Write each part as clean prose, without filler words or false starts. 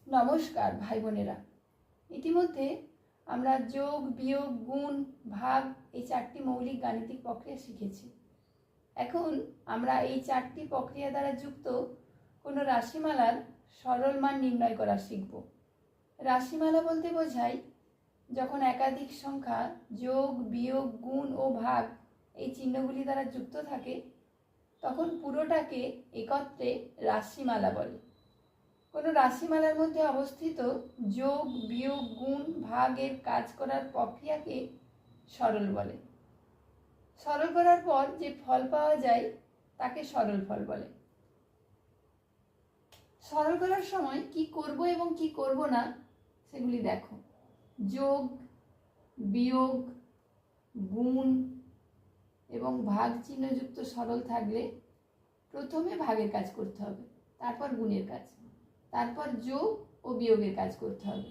নমস্কার ভাই বোনেরা। ইতিমধ্যে আমরা যোগ, বিয়োগ, গুণ, ভাগ এই চারটি মৌলিক গাণিতিক প্রক্রিয়া শিখেছি। এখন আমরা এই চারটি প্রক্রিয়া দ্বারা যুক্ত কোনো রাশিমালার সরল মান নির্ণয় করা শিখব। রাশিমালা বলতে বোঝায় যখন একাধিক সংখ্যা যোগ, বিয়োগ, গুণ ও ভাগ এই চিহ্নগুলি দ্বারা যুক্ত থাকে তখন পুরোটাকে একত্রে রাশিমালা বলে। কোনো রাশিমালার মধ্যে অবস্থিত যোগ, বিয়োগ, গুণ, ভাগের কাজ করার প্রক্রিয়াকে সরল বলে। সরল করার পর যে ফল পাওয়া যায় তাকে সরল ফল বলে। সরল করার সময় কি করব এবং কি করব না সেগুলি দেখো। যোগ, বিয়োগ, গুণ এবং ভাগ চিহ্নযুক্ত সরল থাকলে প্রথমে ভাগের কাজ করতে হবে, তারপর গুণের কাজ, তারপর যোগ ও বিয়োগের কাজ করতে হবে।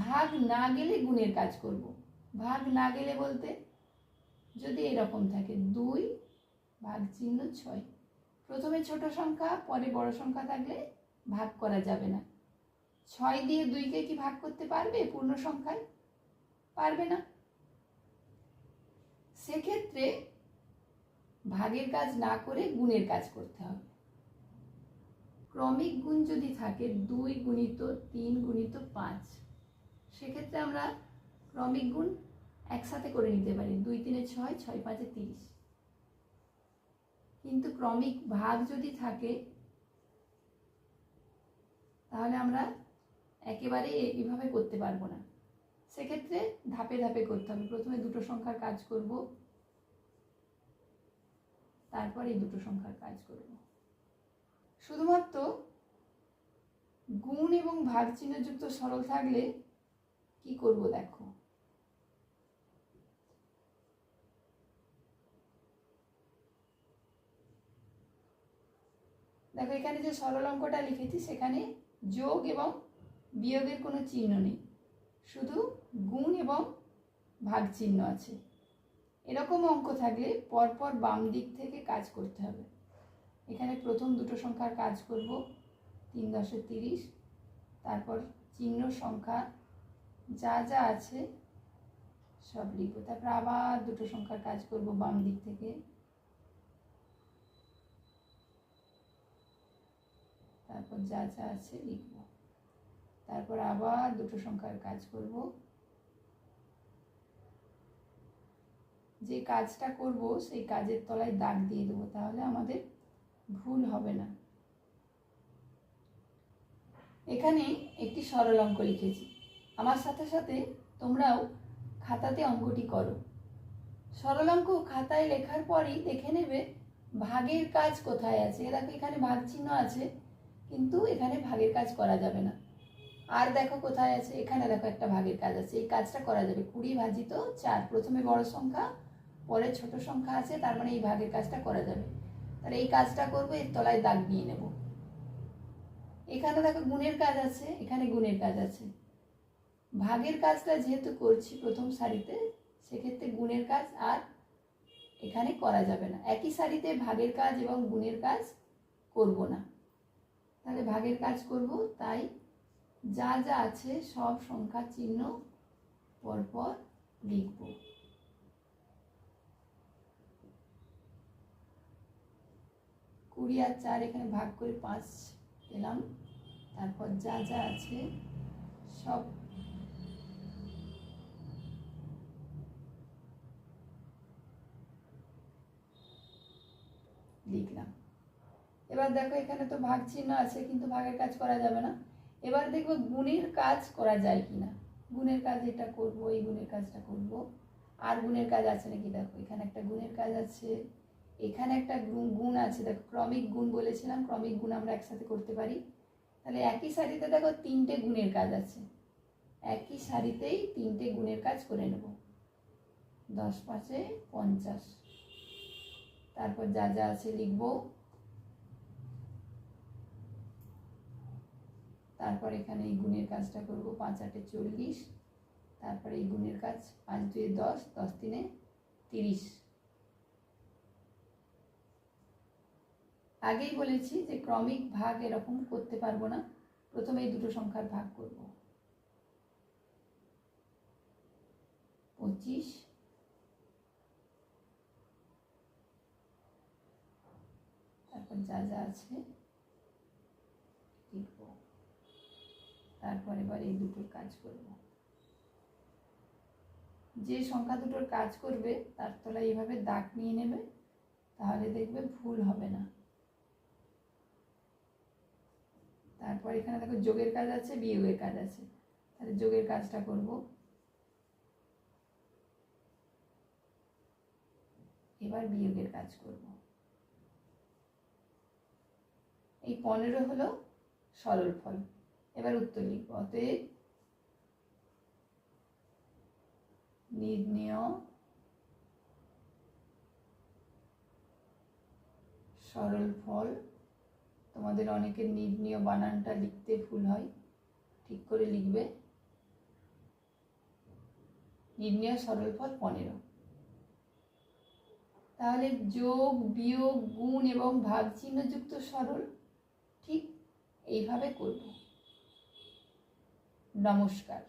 ভাগ না গেলে গুণের কাজ করব। ভাগ না গেলে বলতে যদি এরকম থাকে 2 ভাগ চিহ্ন 6, প্রথমে ছোট সংখ্যা পরে বড় সংখ্যা থাকলে ভাগ করা যাবে না। 6 দিয়ে 2কে কি ভাগ করতে পারবে পূর্ণ সংখ্যায়? পারবে না। সেক্ষেত্রে ভাগের কাজ না করে গুণের কাজ করতে হবে। ক্রমিক গুণ যদি থাকে 2 গুণিত 3 গুণিত 5, সেক্ষেত্রে আমরা ক্রমিক গুণ একসাথে করে নিতে পারি। 2 3 6, 6 5 30। কিন্তু ক্রমিক ভাগ যদি থাকে তাহলে আমরা একেবারে এইভাবে করতে পারবো না। সেক্ষেত্রে ধাপে ধাপে করতে হবে। প্রথমে দুটো সংখ্যার কাজ করব, তারপর এই দুটো সংখ্যার কাজ করব। শুধুমাত্র গুণ এবং ভাগ চিহ্নযুক্ত সরল থাকলে কি করব দেখো। দেখো এখানে যে সরল অঙ্কটা লিখেছি সেখানে যোগ এবং বিয়োগের কোনো চিহ্ন নেই, শুধু গুণ এবং ভাগ চিহ্ন আছে। এরকম অঙ্ক থাকলে পরপর বাম দিক থেকে কাজ করতে হবে। এখানে প্রথম দুটো সংখ্যার কাজ করব, 3 10 30, তারপর চিহ্ন সংখ্যা যা যা আছে সব লিখব, তারপর আবার দুটো সংখ্যার কাজ করব বাম দিক থেকে, তারপর যা যা আছে লিখব, তারপর আবার দুটো সংখ্যার কাজ করব। যে কাজটা করব সেই কাজের তলায় দাগ দিয়ে দেবো, তাহলে আমাদের ভুল হবে না। এখানে একটি সরল অঙ্ক লিখেছি, আমার সাথে সাথে তোমরাও খাতাতে অঙ্কটি করো। সরল অঙ্ক খাতায় লেখার পরই দেখে নেবে ভাগের কাজ কোথায় আছে। দেখো এখানে ভাগ চিহ্ন আছে, কিন্তু এখানে ভাগের কাজ করা যাবে না। আর দেখো কোথায় আছে, এখানে দেখো একটা ভাগের কাজ আছে, এই কাজটা করা যাবে। 20 ভাজিত 4, প্রথমে বড় সংখ্যা পরে ছোট সংখ্যা আছে, তার মানে এই ভাগের কাজটা করা যাবে। তাহলে এই কাজটা করবো, এর তলায় দাগ নিয়ে নেব। এখানে দেখো গুণের কাজ আছে, এখানে গুণের কাজ আছে। ভাগের কাজটা যেহেতু করছি প্রথম সারিতে, সেক্ষেত্রে গুণের কাজ আর এখানে করা যাবে না। একই সারিতে ভাগের কাজ এবং গুণের কাজ করব না। তাহলে ভাগের কাজ করব, তাই যা যা আছে সব সংখ্যা চিহ্ন পরপর লিখব। কুড়ি আর 4 এখানে ভাগ করে 5 পেলাম, তারপর যা যা আছে সব লিখলাম। এবার দেখো এখানে তো ভাগ চিহ্ন আছে, কিন্তু ভাগের কাজ করা যাবে না। এবার দেখো গুণের কাজ করা যায় কিনা। গুণের কাজ এটা করব, এই গুণের কাজটা করব। আর গুণের কাজ আছে নাকি দেখো, এখানে একটা গুণের কাজ আছে, এখানে একটা গুণ আছে। দেখো ক্রমিক গুণ বলেছিলাম, ক্রমিক গুণ আমরা একসাথে করতে পারি। তাহলে একই সারিতে দেখো 3টে গুণের কাজ আছে, একই সারিতেই 3টে গুণের কাজ করে নেব। 10 5 50, তারপর যা যা আছে লিখব, তারপর এখানে এই গুণের কাজটা করব। 5 8 40, তারপরে এই গুণের কাজ 5 2 10, 10 3 30। আগেই বলেছি যে ক্রমিক ভাগ এরকম করতে পারবো না, প্রথমে এই দুটো সংখ্যার ভাগ করব। 25, তারপর যা যা আছে লিখব। তারপর এবার এই দুটোর কাজ করব। যে সংখ্যা দুটোর কাজ করবে তার তলায় এইভাবে দাগ নিয়ে নেবে, তাহলে দেখবে ভুল হবে না। তারপর এখানে দেখো যোগের কাজ আছে, বিয়োগের কাজ আছে, তাহলে যোগের কাজটা করব। এবার বিয়োগের কাজ করব। এই 15 হলো সরল ফল। এবার উত্তর লিখব। অতএব নির্ণেয় সরল ফল। তোমাদের অনেকের নির্ণেয় বানানটা লিখতে ভুল হয়, ঠিক করে লিখবে। নির্ণেয় সরল ফল 15। তাহলে যোগ, বিয়োগ, গুণ এবং ভাগ চিহ্নযুক্ত সরল ঠিক এইভাবে করব। নমস্কার।